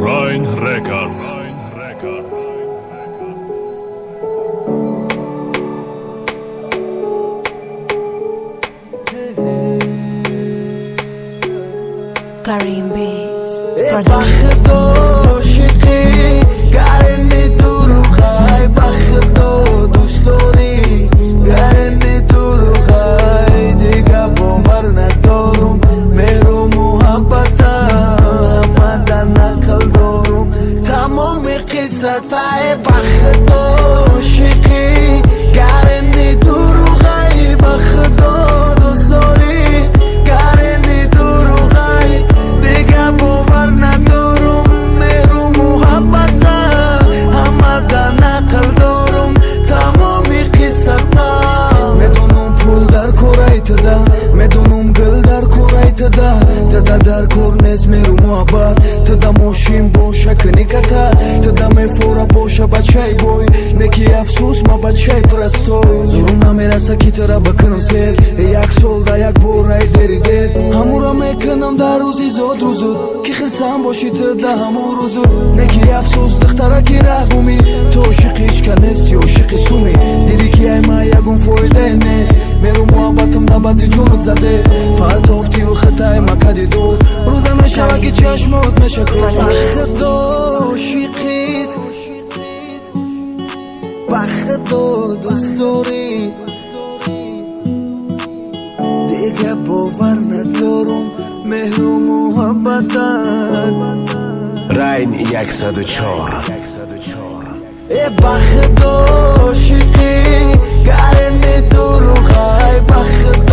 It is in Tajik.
Rain Records. Karim Beats بخدو شقی گرنی تو رو خای بخدو دوست داری گرنی تو رو خای دیگه باور ندارم مهر و محبت همه نقل دارم تمام قصه تای بخدو شقی گرنی تو رو خای بخدو دوست داری گرنی تو رو خای دیگه باور ندارم مهر و محبت همه نقل دارم تمامی قصه تا میدونم پول در کورای تدا میدونم گل در کورای تدا تدا در کور نیز مهر و محبت تدا ماشین باشه کنی کتا تدا میفوره باشه بچه بوی نکی افسوس ما بچه پرستوی زورم نمیرسه کی ترا بکنم سیر یک سال دا یک بورای دری دیر همورا میکنم در روزی زود روزود کی خلصم باشی تدا همون روزو نکی افسوس دختره کی رگومی تو شقیش که نیستی و شقی سومی دیدی که ای ما یکون فایده نیست میرو محبتم دا بدی جونت زدیست پلتافتی و خطای ما کدی دور روزه میشه وگی چشمات میشه کن بخدو شقیت بخدو دوست داری دیگه باور ندارم مهر و محبتت Rain 104 بخدو شقی گرنی تو رو خای بخدو